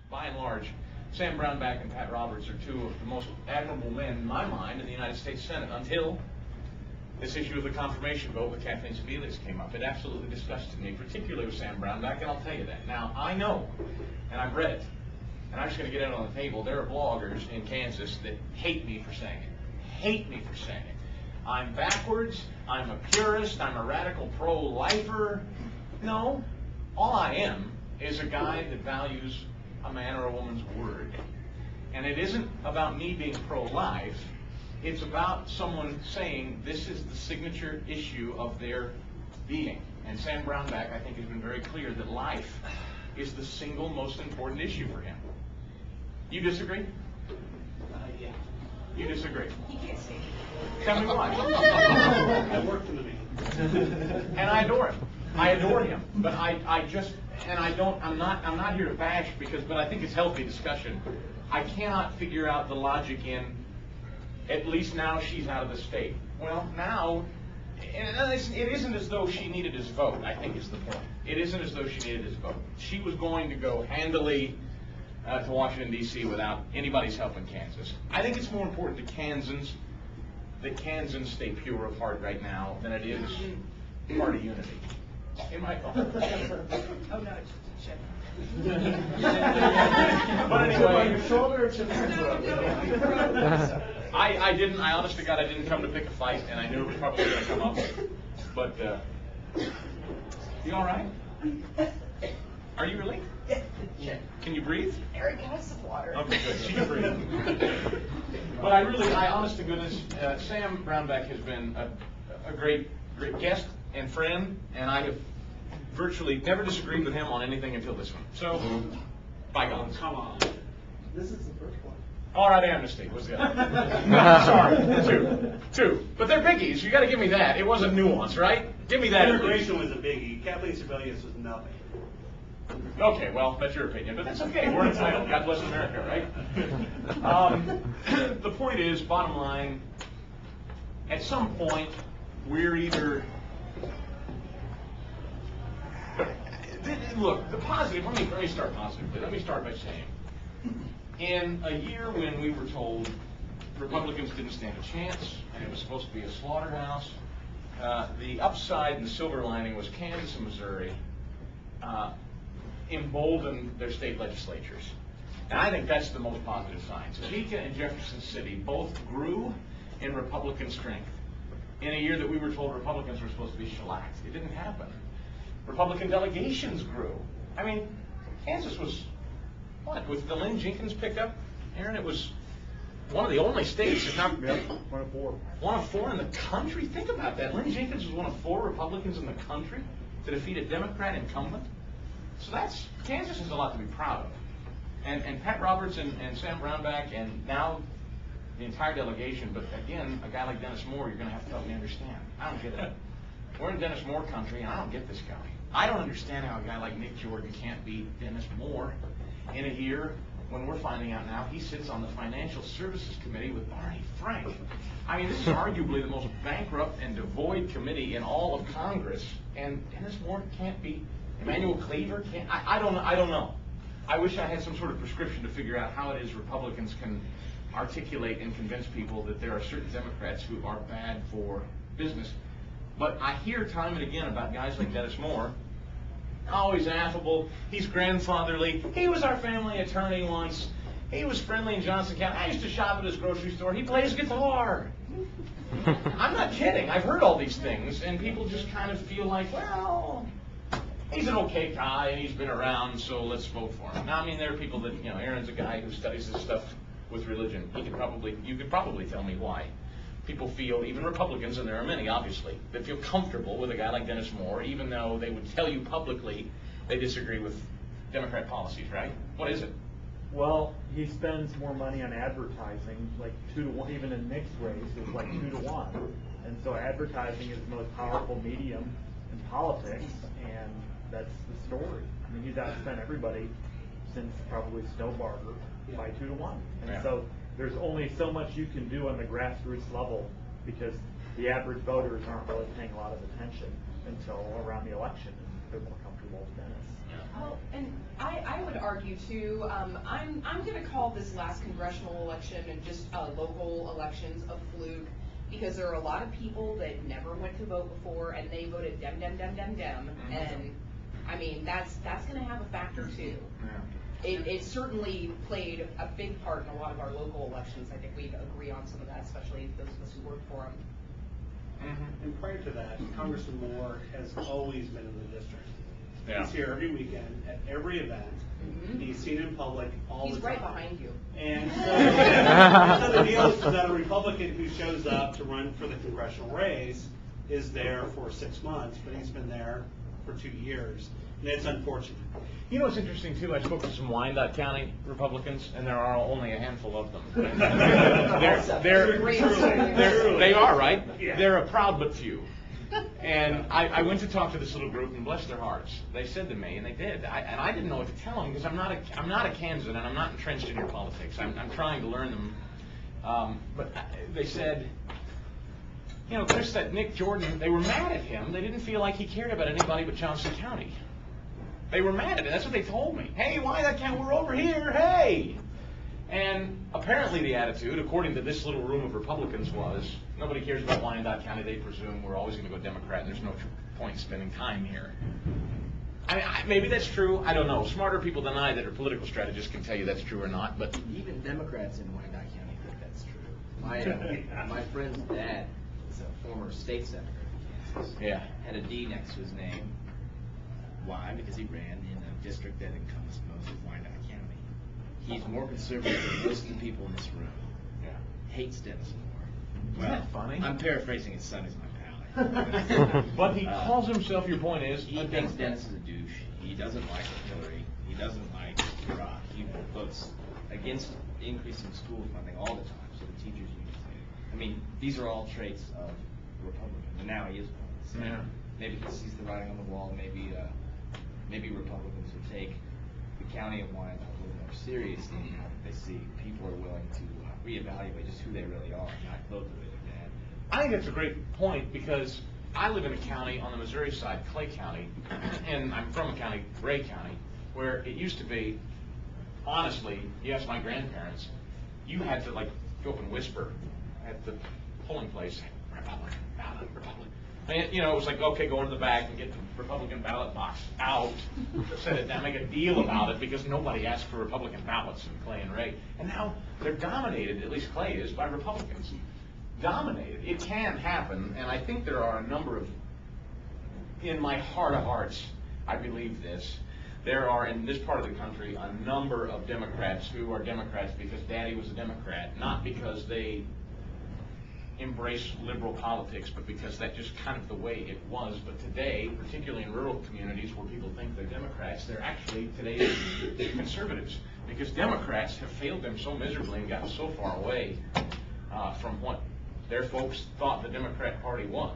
by and large, Sam Brownback and Pat Roberts are two of the most admirable men, in my mind, in the United States Senate, until this issue of the confirmation vote with Kathleen Sebelius came up. It absolutely disgusted me, particularly with Sam Brownback, and I'll tell you that. Now, I know, and I've read it, and I'm just going to get it on the table, there are bloggers in Kansas that hate me for saying it. Hate me for saying it. I'm backwards, I'm a purist, I'm a radical pro-lifer. No, all I am is a guy that values a man or a woman's word. And it isn't about me being pro-life, it's about someone saying this is the signature issue of their being. And Sam Brownback, I think, has been very clear that life is the single most important issue for him. You disagree? Yeah. You disagree? He can't say it. Tell me why. I work for the man. And I adore him. I adore him. But I just, and I'm not here to bash but I think it's healthy discussion. I cannot figure out the logic in, at least now she's out of the state. Well, now, it isn't as though she needed his vote, I think is the point. It isn't as though she needed his vote. She was going to go handily to Washington, D.C. without anybody's help in Kansas. I think it's more important to Kansans that Kansans stay pure of heart right now than it is party unity. It might. Oh, no, it's just a check. But anyway, Your shoulder or some I honest to God, I didn't come to pick a fight, and I knew it was probably going to come up. But, you all right? Are you really? Yeah. Can you breathe? Eric has some water. Okay, good. She can breathe. But I honest to goodness, Sam Brownback has been a great guest and friend, and I have virtually never disagreed with him on anything until this one. So, bygones. Come on. This is the first one. All right, amnesty was the other. Sorry, two. But they're biggies. You got to give me that. It wasn't nuance, right? Give me that. Immigration was a biggie. Kathleen Sebelius was nothing. Okay, well, that's your opinion, but that's okay. We're entitled. God bless America, right? The point is, bottom line, at some point, we're either... Look, the positive, let me start positively. Let me start by saying, in a year when we were told Republicans didn't stand a chance, and it was supposed to be a slaughterhouse, the upside and the silver lining was Kansas and Missouri emboldened their state legislatures. And I think that's the most positive sign. Topeka and Jefferson City both grew in Republican strength in a year that we were told Republicans were supposed to be shellacked. It didn't happen. Republican delegations grew. I mean, Kansas was, what, with the Lynn Jenkins pickup, Aaron, it was one of the only states, if not one of four. One of four in the country? Think about that. Lynn Jenkins was one of four Republicans in the country to defeat a Democrat incumbent. So Kansas has a lot to be proud of. And Pat Roberts and Sam Brownback and now the entire delegation, but again, a guy like Dennis Moore, you're going to have to help me understand. I don't get it. We're in Dennis Moore country, and I don't get this guy. I don't understand how a guy like Nick Jordan can't beat Dennis Moore in a year when we're finding out now he sits on the Financial Services Committee with Barney Frank. I mean, this is arguably the most bankrupt and devoid committee in all of Congress, and Dennis Moore can't beat Emanuel Cleaver. I don't know. I wish I had some sort of prescription to figure out how it is Republicans can articulate and convince people that there are certain Democrats who are bad for business. But I hear time and again about guys like Dennis Moore. Oh, he's affable. He's grandfatherly. He was our family attorney once. He was friendly in Johnson County. I used to shop at his grocery store. He plays guitar. I'm not kidding. I've heard all these things, and people just kind of feel like, well, he's an okay guy, and he's been around, so let's vote for him. Now, I mean, there are people that, Aaron's a guy who studies this stuff with religion. You could probably tell me why people feel, even Republicans, and there are many, obviously, that feel comfortable with a guy like Dennis Moore, even though they would tell you publicly they disagree with Democrat policies, right? What is it? Well, he spends more money on advertising, like 2 to 1, even in Nick's race, it's like 2 to 1. And so advertising is the most powerful medium in politics, and that's the story. I mean, he's outspent everybody since probably Snowbarger by 2 to 1. And so there's only so much you can do on the grassroots level because the average voters aren't really paying a lot of attention until around the election, and they're more comfortable with Dennis. Oh, and I would argue too, I'm gonna call this last congressional election and just local elections a fluke, because there are a lot of people that never went to vote before and they voted Dem, and I mean, that's gonna have a factor too. It certainly played a big part in a lot of our local elections. I think we agree on some of that, especially those of us who work for them. And prior to that, Congressman Moore has always been in the district. Yeah. He's here every weekend at every event. He's seen in public all the He's time. right behind you. And so the deal is that a Republican who shows up to run for the congressional race is there for 6 months, but he's been there for 2 years, and it's unfortunate. You know what's interesting too? I spoke to some Wyandotte County Republicans, and there are only a handful of them. They are, right? Yeah. They're a proud but few. And I went to talk to this little group, and bless their hearts, they said to me, and they did, and I didn't know what to tell them, because I'm not a Kansan, and I'm not entrenched in your politics. I'm trying to learn them. But they said, you know, Chris, that Nick Jordan, they were mad at him. They didn't feel like he cared about anybody but Johnson County. They were mad at it. That's what they told me. Hey, why that County? We're over here. Hey. And apparently the attitude, according to this little room of Republicans, was nobody cares about Wyandotte County. They presume we're always going to go Democrat, and there's no point spending time here. I mean, maybe that's true. I don't know. Smarter people than I that are political strategists can tell you that's true or not. But even Democrats in Wyandotte County think that's true. My friend's dad is a former state senator in Kansas. Yeah. Had a D next to his name. Why? Because he ran in a district that encompassed most of Wyandotte County. He's more conservative than most of the people in this room. yeah. Hates Dennis more. Isn't that funny? I'm paraphrasing his son is my pal. But he calls himself, your point is, He thinks Dennis is a douche. He doesn't like Hillary. He doesn't like Iraq. He votes against increasing school funding all the time, so the teachers union say. I mean, these are all traits of Republicans, and now he is one. So Yeah. maybe he sees the writing on the wall. Maybe Republicans will take the county of Wyandotte a little more seriously now that they see people are willing to reevaluate just who they really are, not vote the way their dad. I think that's a great point, because I live in a county on the Missouri side, Clay County, and I'm from a county, Ray County, where it used to be, honestly, you ask my grandparents, you had to like go up and whisper at the polling place, Republican, ballot, Republican. And, you know, it was like, okay, go into the back and get the Republican ballot box out, set it down, make a deal about it, because nobody asked for Republican ballots in Clay and Ray. And now they're dominated, at least Clay is, by Republicans. Dominated. It can happen, and I think there are a number of, in my heart of hearts, I believe this, there are in this part of the country a number of Democrats who are Democrats because Daddy was a Democrat, not because they embrace liberal politics, but because that's just kind of the way it was. But today, particularly in rural communities where people think they're Democrats, they're actually today conservatives, because Democrats have failed them so miserably and gotten so far away from what their folks thought the Democrat Party was.